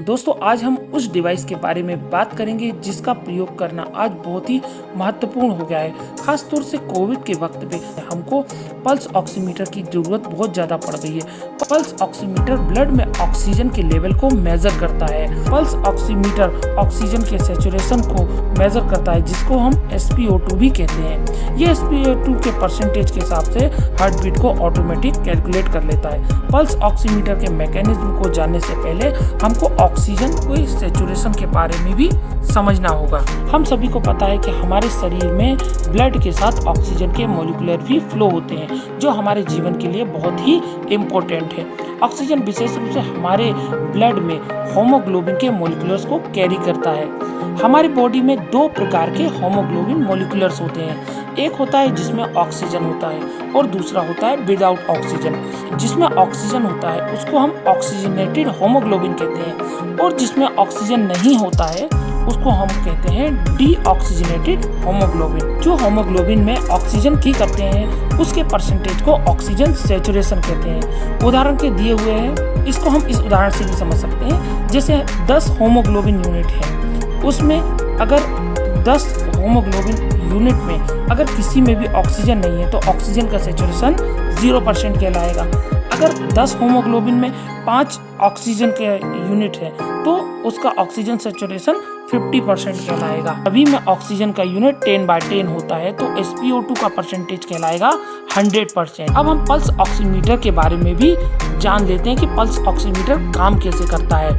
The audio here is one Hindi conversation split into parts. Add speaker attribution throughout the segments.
Speaker 1: दोस्तों आज हम उस डिवाइस के बारे में बात करेंगे जिसका प्रयोग करना आज बहुत ही महत्वपूर्ण हो गया है। खास तौर से कोविड के वक्त पे हमको पल्स ऑक्सीमीटर की जरूरत बहुत ज़्यादा पड़ गई है। पल्स ऑक्सीमीटर ब्लड में ऑक्सीजन के लेवल को मेजर करता है। पल्स ऑक्सीमीटर ऑक्सीजन के सैचुरेशन को मेजर करता है, जिसको हम SpO2 भी कहते हैं। ये SpO2 के परसेंटेज के हिसाब से हार्ट बीट को ऑटोमेटिक कैलकुलेट कर लेता है। पल्स ऑक्सीमीटर के मैकेनिज्म को जानने से पहले हमको ऑक्सीजन के सैचुरेशन के बारे में भी समझना होगा। हम सभी को पता है कि हमारे शरीर में ब्लड के साथ ऑक्सीजन के मॉलिक्यूलर भी फ्लो होते हैं, जो हमारे जीवन के लिए बहुत ही इम्पोर्टेंट है। ऑक्सीजन विशेष रूप से हमारे ब्लड में होमोग्लोबिन के मॉलिक्यूलर्स को कैरी करता है। हमारी बॉडी में दो प्रकार के होमोग्लोबिन मॉलिक्यूलर्स होते हैं। एक होता है जिसमें ऑक्सीजन होता है और दूसरा होता है विदाउट ऑक्सीजन। जिसमें ऑक्सीजन होता है उसको हम ऑक्सीजनेटेड होमोग्लोबिन कहते हैं, और जिसमें ऑक्सीजन नहीं होता है उसको हम कहते हैं डीऑक्सीजनेटेड होमोग्लोबिन। जो होमोग्लोबिन में ऑक्सीजन की करते हैं उसके परसेंटेज को ऑक्सीजन सैचुरेशन कहते हैं। उदाहरण के दिए हुए हैं, इसको हम इस उदाहरण से भी समझ सकते हैं। जैसे 10 होमोग्लोबिन यूनिट है, उसमें अगर 10 होमोग्लोबिन यूनिट में अगर किसी में भी ऑक्सीजन नहीं है तो ऑक्सीजन का सैचुरेशन 0% कहलाएगा। अगर 10 होमोग्लोबिन में 5 ऑक्सीजन के यूनिट है तो उसका ऑक्सीजन सैचुरेशन 50% कहलाएगा। अभी में ऑक्सीजन का यूनिट 10/10 होता है तो SpO2 का परसेंटेज कहलाएगा 100%। अब हम पल्स ऑक्सीमीटर के बारे में भी जान लेते हैं कि पल्स ऑक्सीमीटर काम कैसे करता है।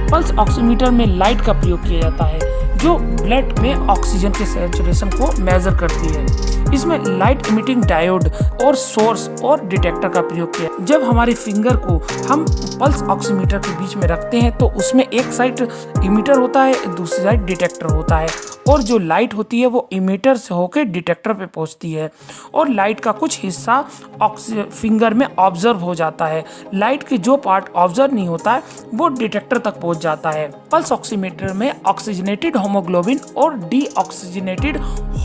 Speaker 1: पल्स ऑक्सीमीटर में लाइट का प्रयोग किया जाता है जो ब्लड में ऑक्सीजन के सैचुरेशन को मेजर करती है। इसमें लाइट इमिटिंग डायोड और सोर्स और डिटेक्टर का प्रयोग किया। जब हमारे फिंगर को हम पल्स ऑक्सीमीटर के बीच में रखते हैं तो उसमें एक साइड इमीटर होता है, दूसरी साइड डिटेक्टर होता है, और जो लाइट होती है वो इमीटर से होकर डिटेक्टर पे पहुंचती है और लाइट का कुछ हिस्सा फिंगर में ऑब्जर्व हो जाता है। लाइट के जो पार्ट ऑब्जर्व नहीं होता है वो डिटेक्टर तक पहुंच जाता है। पल्स ऑक्सीमीटर में ऑक्सीजनेटेड होमोग्लोबिन और डीऑक्सीजनेटेड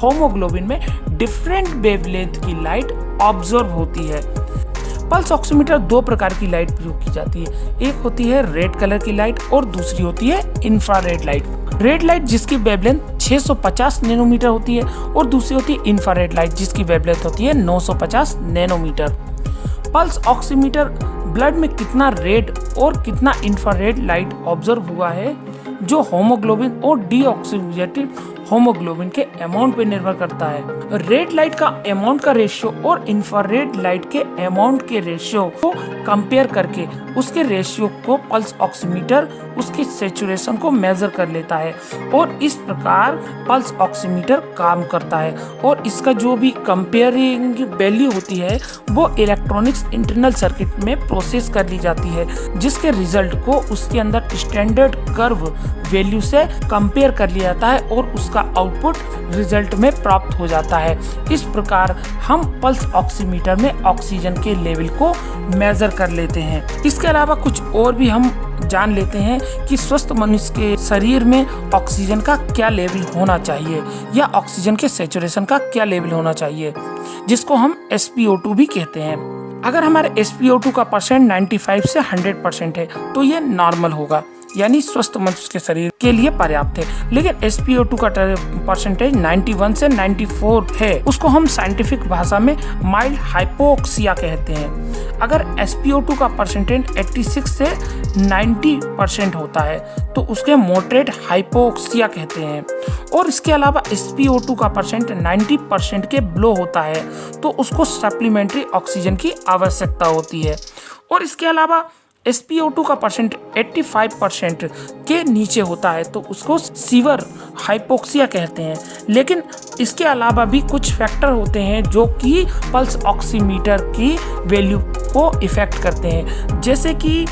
Speaker 1: होमोग्लोबिन में डिफरेंट वेवलेंथ की लाइट ऑब्जर्व होती है। पल्स ऑक्सीमीटर दो प्रकार की लाइट प्रयोग की जाती है। एक होती है रेड कलर की लाइट और दूसरी होती है इंफ्रारेड लाइट। रेड लाइट जिसकी वेवलेंथ 650 नैनोमीटर होती है और दूसरी होती है इंफ्रारेड लाइट जिसकी वेवलेंथ होती है 950 नैनोमीटर। पल्स ऑक्सीमीटर ब्लड में कितना रेड और कितना इंफ्रारेड लाइट ऑब्जर्व हुआ है जो होमोग्लोबिन और डीऑक्सीजनेटेड होमोग्लोबिन के अमाउंट पे निर्भर करता है। रेड लाइट का अमाउंट का रेशियो और इंफ्रारेड लाइट के अमाउंट के रेशियो को कंपेयर करके उसके रेशियो को पल्स ऑक्सीमीटर उसकी सैचुरेशन को मेजर कर लेता है और इस प्रकार पल्स ऑक्सीमीटर काम करता है। और इसका जो भी कंपेयरिंग वैल्यू होती है वो इलेक्ट्रॉनिक्स इंटरनल सर्किट में प्रोसेस कर ली जाती है, जिसके रिजल्ट को उसके अंदर स्टैंडर्ड कर्व वैल्यू से कंपेयर कर लिया जाता है और उसका आउटपुट रिजल्ट में प्राप्त हो जाता है। इस प्रकार हम पल्स ऑक्सीमीटर में ऑक्सीजन के लेवल को मेजर कर लेते हैं। इसके अलावा कुछ और भी हम जान लेते हैं कि स्वस्थ मनुष्य के शरीर में ऑक्सीजन का क्या लेवल होना चाहिए या ऑक्सीजन के सैचुरेशन का क्या लेवल होना चाहिए, जिसको हम SpO2 भी कहते हैं। अगर हमारे SpO2 का परसेंट 95 से 100% है तो ये नॉर्मल होगा, यानी स्वस्थ मनुष्य के शरीर के लिए पर्याप्त है। लेकिन SpO2 का परसेंटेज 91 से 94 है, उसको हम साइंटिफिक भाषा में माइल्ड हाइपोक्सिया कहते हैं। अगर SpO2 का परसेंटेज 86 से 90% होता है तो उसके मॉडरेट हाइपोक्सिया कहते हैं। और इसके अलावा SpO2 का परसेंट 90% के बिलो होता है तो उसको सप्लीमेंट्री ऑक्सीजन की आवश्यकता होती है। और इसके अलावा SpO2 का परसेंट 85% के नीचे होता है तो उसको सीवर हाइपोक्सिया कहते हैं। लेकिन इसके अलावा भी कुछ फैक्टर होते हैं जो कि पल्स ऑक्सीमीटर की वैल्यू को इफेक्ट करते हैं, जैसे कि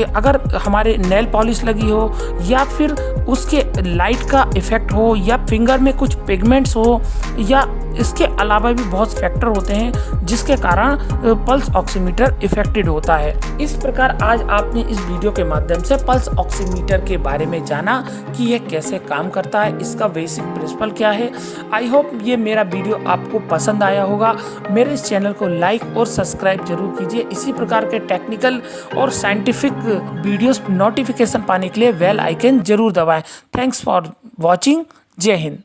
Speaker 1: अगर हमारे नेल पॉलिश लगी हो या फिर उसके लाइट का इफेक्ट हो या फिंगर में कुछ पिगमेंट्स हो या इसके अलावा भी बहुत फैक्टर होते हैं जिसके कारण पल्स ऑक्सीमीटर इफेक्टेड होता है। इस प्रकार आज आपने इस वीडियो के माध्यम से पल्स ऑक्सीमीटर के बारे में जाना कि यह कैसे काम करता है, इसका बेसिक प्रिंसिपल क्या है। आई होप ये मेरा वीडियो आपको पसंद आया होगा। मेरे इस चैनल को लाइक और सब्सक्राइब जरूर कीजिए। इसी प्रकार के टेक्निकल और साइंटिफिक वीडियोस नोटिफिकेशन पाने के लिए बेल आइकन जरूर दबाएं। Thanks for watching. जय हिंद।